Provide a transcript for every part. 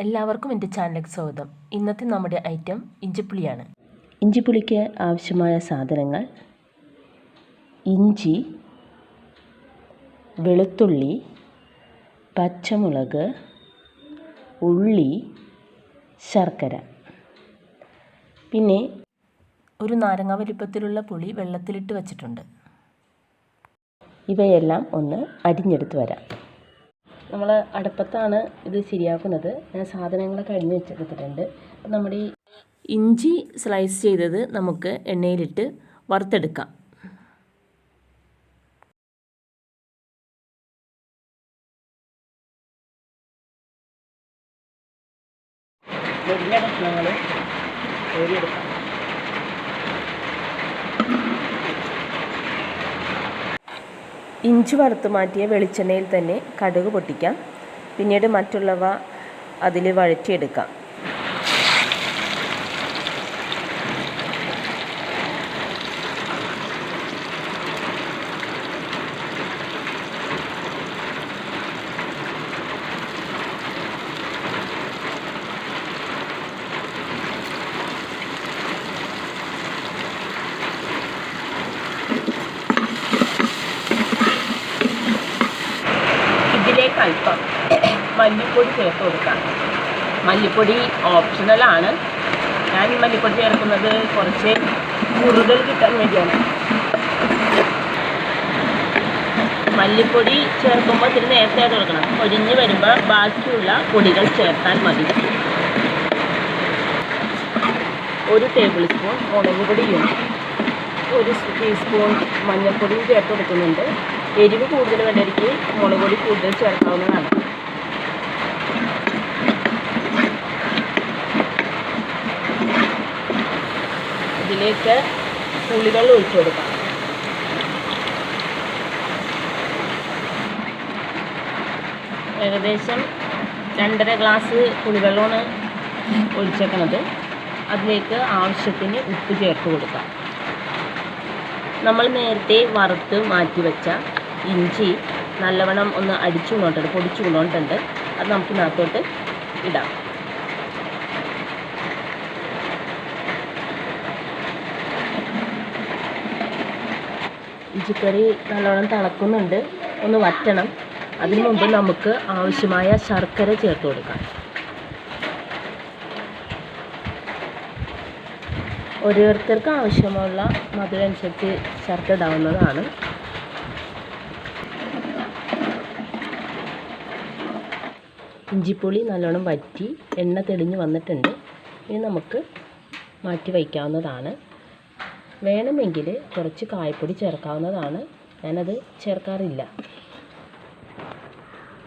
എല്ലാവർക്കും എൻ്റെ ചാനലിലേക്ക് സ്വാഗതം. ഇന്നത്തെ നമ്മുടെ ഐറ്റം ഇഞ്ചിപ്പുളിയാണ്. ഇഞ്ചിപ്പുളിക്ക് ആവശ്യമായ സാധനങ്ങൾ: ഇഞ്ചി, വെളുത്തുള്ളി, പച്ചമുളക്, ഉള്ളി, ശർക്കര. പിന്നെ ഒരു നാരങ്ങ വലിപ്പത്തിലുള്ള പുളി വെള്ളത്തിലിട്ട് വച്ചിട്ടുണ്ട്. ഇവയെല്ലാം ഒന്ന് അരിഞ്ഞെടുത്ത് വരാം. നമ്മൾ അടുപ്പത്താണ് ഇത് ശരിയാക്കുന്നത്. ഞാൻ സാധനങ്ങളൊക്കെ അരിഞ്ഞ് വെച്ചെടുത്തിട്ടുണ്ട്. അപ്പം നമ്മുടെ ഈ ഇഞ്ചി സ്ലൈസ് ചെയ്തത് നമുക്ക് എണ്ണയിലിട്ട് വറുത്തെടുക്കാം. വലിയ കഷ്ണങ്ങൾ കോരിയെടുക്കാം. ഇഞ്ചി വറുത്ത് മാറ്റിയ വെളിച്ചെണ്ണയിൽ തന്നെ കടുക് പൊട്ടിക്കാം. പിന്നീട് മറ്റുള്ളവ അതിൽ വഴറ്റിയെടുക്കാം. ഇതിലേക്ക് അല്പം മല്ലിപ്പൊടി ചേർത്ത് കൊടുക്കാം. മല്ലിപ്പൊടി ഓപ്ഷണലാണ്. ഞാൻ മല്ലിപ്പൊടി ചേർക്കുന്നത് കുറച്ച് കുറുകൽ കിട്ടാൻ വേണ്ടിയാണ്. മല്ലിപ്പൊടി ചേർക്കുമ്പോൾ ഇത്തിരി നേരത്തെ കൊടുക്കണം. ഒഴിഞ്ഞ് വരുമ്പോൾ ബാക്കിയുള്ള പൊടികൾ ചേർത്താൽ മതി. 1 ടേബിൾ സ്പൂൺ മുളക് പൊടിയും 1 ടീസ്പൂൺ മഞ്ഞൾപ്പൊടിയും ചേർത്ത് കൊടുക്കുന്നുണ്ട്. എരിവ് കൂടുതൽ വേണ്ടവർക്ക് മുളക് പൊടി കൂടുതൽ ചേർക്കാവുന്നതാണ്. ഇതിലേക്ക് പുളിവെള്ളം ഒഴിച്ചു കൊടുക്കാം. ഏകദേശം 2.5 ഗ്ലാസ് പുളിവെള്ളമാണ് ഒഴിച്ചേക്കുന്നത്. അതിലേക്ക് ആവശ്യത്തിന് ഉപ്പ് ചേർത്ത് കൊടുക്കാം. നമ്മൾ നേരത്തെ വറുത്ത് മാറ്റി വെച്ച ഇഞ്ചി നല്ലവണ്ണം ഒന്ന് അടിച്ചു കൊണ്ടുണ്ട്, പൊടിച്ചു കൊണ്ടുണ്ട്. അത് നമുക്ക് ഇതിനകത്തോട്ട് ഇടാം. ഇഞ്ചിക്കറി നല്ലവണ്ണം തിളക്കുന്നുണ്ട്, ഒന്ന് വറ്റണം. അതിനു മുമ്പ് നമുക്ക് ആവശ്യമായ ശർക്കര ചേർത്ത് കൊടുക്കാം. ഓരോരുത്തർക്ക് ആവശ്യമുള്ള മധുരം അനുസരിച്ച് ശർക്കര ഇടാവുന്നതാണ്. ഇഞ്ചിപ്പുളി നല്ലോണം വറ്റി എണ്ണ തെളിഞ്ഞ് വന്നിട്ടുണ്ട്. ഇനി നമുക്ക് മാറ്റി വയ്ക്കാവുന്നതാണ്. വേണമെങ്കിൽ കുറച്ച് കായപ്പൊടി ചേർക്കാവുന്നതാണ്. ഞാനത് ചേർക്കാറില്ല.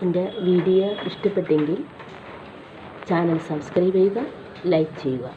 എൻ്റെ വീഡിയോ ഇഷ്ടപ്പെട്ടെങ്കിൽ ചാനൽ സബ്സ്ക്രൈബ് ചെയ്യുക, ലൈക്ക് ചെയ്യുക.